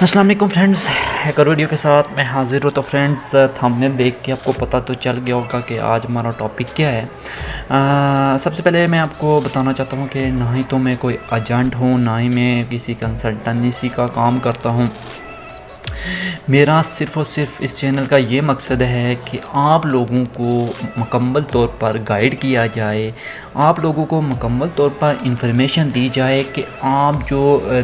अस्सलाम वालेकुम फ्रेंड्स, एक और वीडियो के साथ मैं हाज़िर हूँ। तो फ्रेंड्स, थंबनेल देख के आपको पता तो चल गया होगा कि आज हमारा टॉपिक क्या है। सबसे पहले मैं आपको बताना चाहता हूँ कि ना ही तो मैं कोई एजेंट हूँ, ना ही मैं किसी कंसल्टेंसी का काम करता हूँ। मेरा सिर्फ़ और सिर्फ इस चैनल का ये मकसद है कि आप लोगों को मुकम्मल तौर पर गाइड किया जाए, आप लोगों को मुकम्मल तौर पर इंफॉर्मेशन दी जाए कि आप जो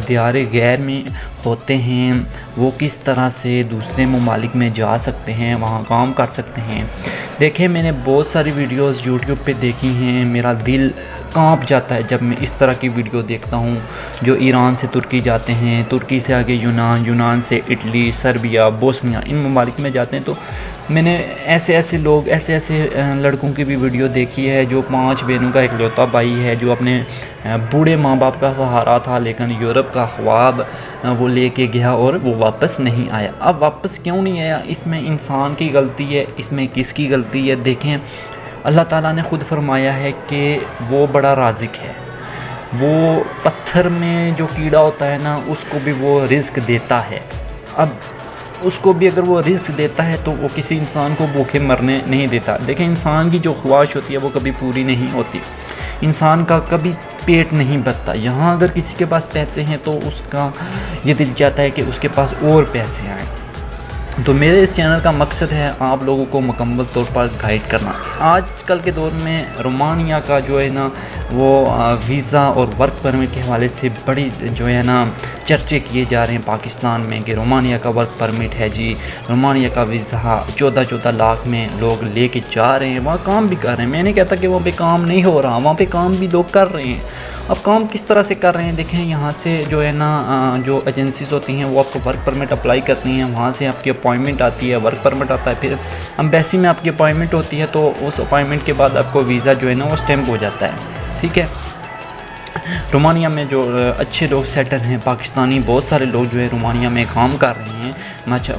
दियार गैर में होते हैं वो किस तरह से दूसरे ममालिक में जा सकते हैं, वहाँ काम कर सकते हैं। देखें, मैंने बहुत सारी वीडियोस यूट्यूब पे देखी हैं, मेरा दिल कांप जाता है जब मैं इस तरह की वीडियो देखता हूँ। जो ईरान से तुर्की जाते हैं, तुर्की से आगे यूनान, यूनान से इटली, सर्बिया, बोस्निया, इन ममालिक में जाते हैं। तो मैंने ऐसे लड़कों की भी वीडियो देखी है जो 5 बहनों का इकलौता भाई है, जो अपने बूढ़े माँ बाप का सहारा था, लेकिन यूरोप का ख्वाब वो लेके गया और वो वापस नहीं आया। अब वापस क्यों नहीं आया? इसमें इंसान की गलती है, इसमें किसकी गलती है? देखें, अल्लाह ताला ने ख़ुद फरमाया है कि वो बड़ा राज़िक है। वो पत्थर में जो कीड़ा होता है ना, उसको भी वो रिज़्क देता है। अब उसको भी अगर वो रिस्क देता है तो वो किसी इंसान को भूखे मरने नहीं देता। देखें, इंसान की जो ख्वाहिश होती है वो कभी पूरी नहीं होती, इंसान का कभी पेट नहीं भरता। यहाँ अगर किसी के पास पैसे हैं तो उसका ये दिल चाहता है कि उसके पास और पैसे आएँ। तो मेरे इस चैनल का मकसद है आप लोगों को मुकम्मल तौर पर गाइड करना। आजकल के दौर में रोमानिया का जो है ना वो वीज़ा और वर्क परमिट के हवाले से बड़ी जो है ना चर्चे किए जा रहे हैं पाकिस्तान में कि रोमानिया का वर्क परमिट है जी, रोमानिया का वीज़ा 14-14 लाख में लोग लेके जा रहे हैं, वहाँ काम भी कर रहे हैं। मैं नहीं कहता कि वहाँ पे काम नहीं हो रहा, वहाँ पे काम भी लोग कर रहे हैं। अब काम किस तरह से कर रहे हैं? देखें, यहाँ से जो है ना जो एजेंसीज़ होती हैं वो आपको वर्क परमिट अप्लाई करती हैं, वहाँ से आपकी अपॉइंटमेंट आती है, वर्क परमिट आता है, फिर एम्बेसी में आपकी अपॉइंटमेंट होती है। तो उस अपॉइंटमेंट के बाद आपको वीज़ा जो है ना वो स्टैम्प हो जाता है। ठीक है, रोमानिया में जो अच्छे लोग सेटल हैं पाकिस्तानी, बहुत सारे लोग जो है रोमानिया में काम कर रहे हैं।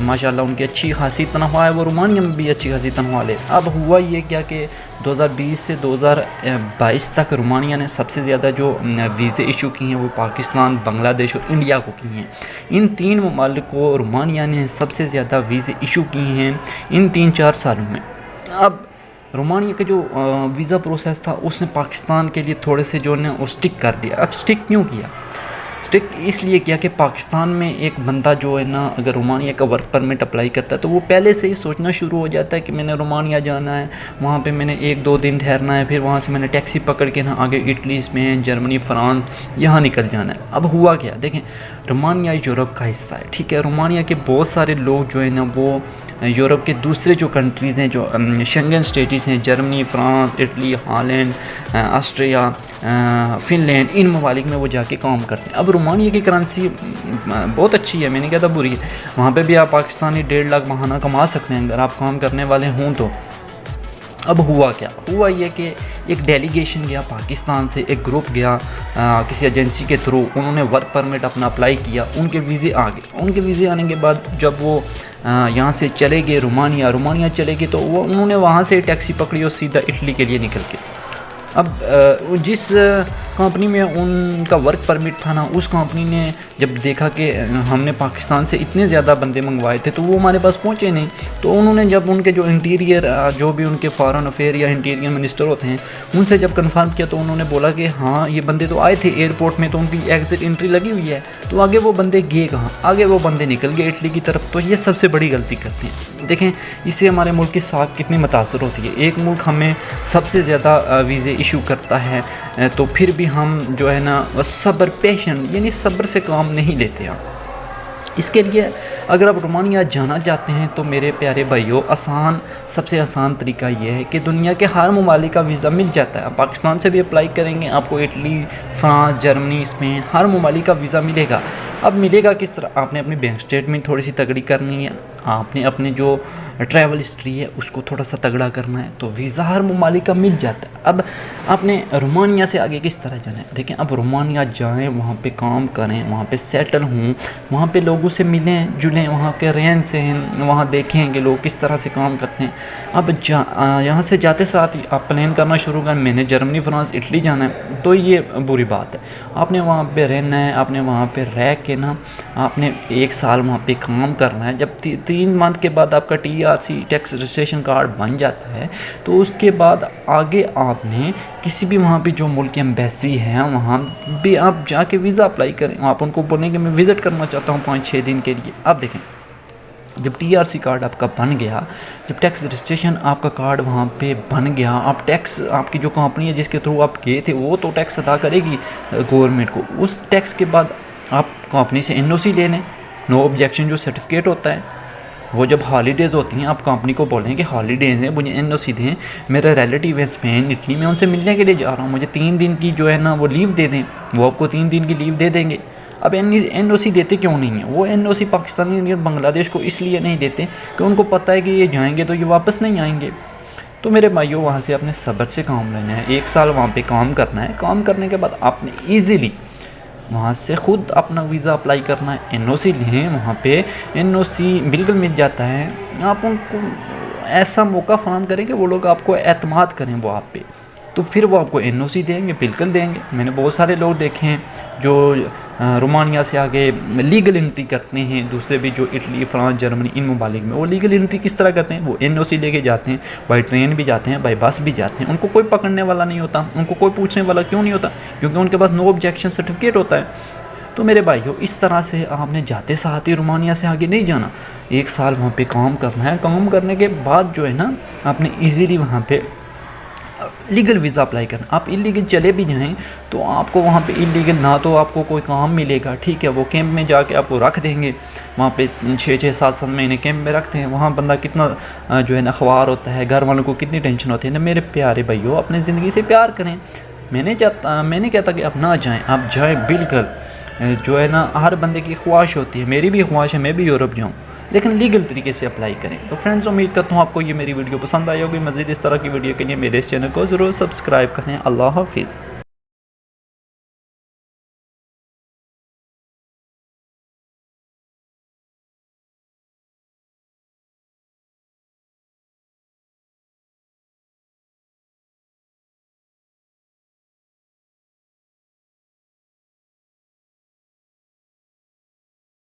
माशाल्लाह उनकी अच्छी खासी तनख्वाह है, वो रोमानिया में भी अच्छी खासी तनख्वाह ले। अब हुआ ये क्या कि 2020 से 2022 तक रोमानिया ने सबसे ज़्यादा जो वीज़े इशू की हैं वो पाकिस्तान, बांग्लादेश और इंडिया को की हैं। इन 3 ममालिक को रोमानिया ने सबसे ज़्यादा वीज़े इशू किए हैं इन 3-4 सालों में। अब रोमानिया का जो वीज़ा प्रोसेस था उसने पाकिस्तान के लिए थोड़े से जो ने वो स्टिक कर दिया। अब स्टिक क्यों किया? स्टिक इसलिए किया कि पाकिस्तान में एक बंदा जो है ना अगर रोमानिया का वर्क परमिट अप्लाई करता है तो वो पहले से ही सोचना शुरू हो जाता है कि मैंने रोमानिया जाना है, वहाँ पे मैंने 1-2 दिन ठहरना है, फिर वहाँ से मैंने टैक्सी पकड़ के ना आगे इटली, स्पेन, जर्मनी, फ्रांस यहाँ निकल जाना है। अब हुआ क्या? देखें, रोमानिया यूरोप का हिस्सा है। ठीक है, रोमानिया के बहुत सारे लोग जो है ना वो यूरोप के दूसरे जो कंट्रीज़ हैं, जो शेंगन स्टेट्स हैं, Germany, France, Italy, Holland, Austria, Finland, इन ममालिक में वो जाके काम करते हैं। अब रोमानिया की करेंसी बहुत अच्छी है, मैंने कहा था बुरी है। वहाँ पे भी आप पाकिस्तानी 1.5 लाख महाना कमा सकते हैं अगर आप काम करने वाले हों तो। अब हुआ क्या? हुआ ये कि एक डेलीगेशन गया पाकिस्तान से, एक ग्रुप गया किसी एजेंसी के थ्रू, उन्होंने वर्क परमिट अपना अप्लाई किया, उनके वीज़े आ गए। उनके वीज़े आने के बाद जब वो यहाँ से चले गए रोमानिया चले गए, तो वो उन्होंने वहाँ से टैक्सी पकड़ी और सीधा इटली के लिए निकल गए। अब जिस कंपनी में उनका वर्क परमिट था ना, उस कंपनी ने जब देखा कि हमने पाकिस्तान से इतने ज़्यादा बंदे मंगवाए थे तो वो हमारे पास पहुँचे नहीं, तो उन्होंने जब उनके जो इंटीरियर जो भी उनके फॉरेन अफेयर या इंटीरियर मिनिस्टर होते हैं उनसे जब कंफर्म किया तो उन्होंने बोला कि हाँ ये बंदे तो आए थे एयरपोर्ट में, तो उनकी एग्ज़िट एंट्री लगी हुई है, तो आगे वो बंदे गए कहाँ? आगे वो बंदे निकल गए इटली की तरफ। तो ये सबसे बड़ी गलती करते हैं। देखें, इससे हमारे मुल्क की साख कितनी मुतासर होती है। एक मुल्क हमें सबसे ज़्यादा वीज़े इशू करता है तो फिर भी हम जो है ना सब्र, पेशेंट यानी सब्र से काम नहीं लेते हैं। इसके लिए अगर आप रोमानिया जाना चाहते हैं तो मेरे प्यारे भाइयों, सबसे आसान तरीका ये है कि दुनिया के हर ममालिक का वीज़ा मिल जाता है। आप पाकिस्तान से भी अप्लाई करेंगे, आपको इटली, फ्रांस, जर्मनी, स्पेन, हर ममालिक का वीज़ा मिलेगा। अब मिलेगा किस तरह? आपने अपनी बैंक स्टेटमेंट थोड़ी सी तगड़ी करनी है, आपने अपने जो ट्रैवल हिस्ट्री है उसको थोड़ा सा तगड़ा करना है, तो वीज़ा हर ममालिक का मिल जाता है। अब आपने रोमानिया से आगे किस तरह जाना है? देखें, अब रोमानिया जाएँ, वहाँ पे काम करें, वहाँ पे सेटल हों, वहाँ पे लोग لوگوں سے ملیں جلیں، وہاں کے رہن سہن وہاں دیکھیں کہ لوگ کس طرح سے کام کرتے ہیں۔ اب یہاں سے جاتے ساتھ ہی آپ پلان کرنا شروع کریں میں نے جرمنی، فرانس، اٹلی جانا ہے، تو یہ بری بات ہے۔ آپ نے وہاں پہ رہنا ہے، آپ نے وہاں پہ رہ کے نا آپ نے 1 سال وہاں پہ کام کرنا ہے۔ جب 3 منتھ کے بعد آپ کا TRC ٹیکس رجسٹریشن کارڈ بن جاتا ہے تو اس کے بعد آگے آپ نے کسی بھی وہاں پہ جو ملک کی ایمبیسی ہے وہاں بھی آپ جا کے ویزا اپلائی کریں۔ آپ ان کو بولیں کہ میں وزٹ کرنا چاہتا ہوں 5-6 دن کے لیے۔ اب دیکھیں جب TRC کارڈ آپ کا بن گیا، جب ٹیکس رجسٹریشن آپ کا کارڈ وہاں پہ بن گیا، آپ ٹیکس آپ کی جو کمپنی ہے جس کے تھرو آپ گئے تھے وہ تو ٹیکس ادا کرے گی گورنمنٹ کو۔ اس ٹیکس کے بعد آپ کمپنی سے NOC لے لیں، نو آبجیکشن جو سرٹیفکیٹ ہوتا ہے۔ وہ جب ہالیڈیز ہوتی ہیں آپ کمپنی کو بولیں کہ ہالیڈیز ہیں، مجھے NOC دیں، میرے ریلیٹیو ہے اسپین، اٹلی میں، ان سے ملنے کے لیے جا رہا ہوں، مجھے 3 دن کی جو ہے نا وہ لیو دے دیں۔ وہ آپ کو 3 دن کی لیو دے دیں گے۔ اب NOC دیتے کیوں نہیں ہیں؟ وہ NOC پاکستانی بنگلہ دیش کو اس لیے نہیں دیتے کہ ان کو پتہ ہے کہ یہ جائیں گے تو یہ واپس نہیں آئیں گے۔ تو میرے بھائیوں وہاں سے اپنے صبر سے کام لینا ہے، 1 سال وہاں پہ کام کرنا ہے۔ کام کرنے کے بعد آپ نے ایزیلی وہاں سے خود اپنا ویزا اپلائی کرنا ہے، NOC لیں، وہاں پہ NOC بالکل مل جاتا ہے۔ آپ ان کو ایسا موقع فراہم کریں کہ وہ لوگ آپ کو اعتماد کریں وہ آپ پہ، تو پھر وہ آپ کو NOC دیں گے، بالکل دیں گے۔ میں نے بہت سارے لوگ دیکھے ہیں جو رومانیہ سے آگے لیگل انٹری کرتے ہیں، دوسرے بھی جو اٹلی، فرانس، جرمنی ان ممالک میں، وہ لیگل انٹری کس طرح کرتے ہیں؟ وہ NOC لے کے جاتے ہیں، بائی ٹرین بھی جاتے ہیں، بائی بس بھی جاتے ہیں، ان کو کوئی پکڑنے والا نہیں ہوتا، ان کو کوئی پوچھنے والا کیوں نہیں ہوتا؟ کیونکہ ان کے پاس نو آبجیکشن سرٹیفکیٹ ہوتا ہے۔ تو میرے بھائیوں اس طرح سے آپ نے جاتے ساتھ ہی رومانیہ سے آگے نہیں جانا، 1 سال وہاں پہ کام کرنا ہے۔ کام کرنے کے بعد جو ہے نا آپ نے ایزیلی وہاں پہ لیگل ویزا اپلائی کرنا۔ آپ اللیگل چلے بھی جائیں تو آپ کو وہاں پہ اللیگل نہ تو آپ کو کوئی کام ملے گا، ٹھیک ہے، وہ کیمپ میں جا کے آپ کو رکھ دیں گے، وہاں پہ 6-7 مہینے کیمپ میں رکھتے ہیں۔ وہاں بندہ کتنا جو ہے نا خوار ہوتا ہے، گھر والوں کو کتنی ٹینشن ہوتی ہے نا۔ میرے پیارے بھائیوں اپنے زندگی سے پیار کریں۔ میں نہیں کہتا کہ آپ نہ جائیں، آپ جائیں بالکل۔ جو ہے نا ہر بندے کی خواہش ہوتی ہے، میری بھی خواہش ہے میں بھی یورپ جاؤں، لیکن لیگل طریقے سے اپلائی کریں۔ تو فرینڈز امید کرتا ہوں آپ کو یہ میری ویڈیو پسند آئی ہوگی۔ مزید اس طرح کی ویڈیو کے لیے میرے اس چینل کو ضرور سبسکرائب کریں۔ اللہ حافظ۔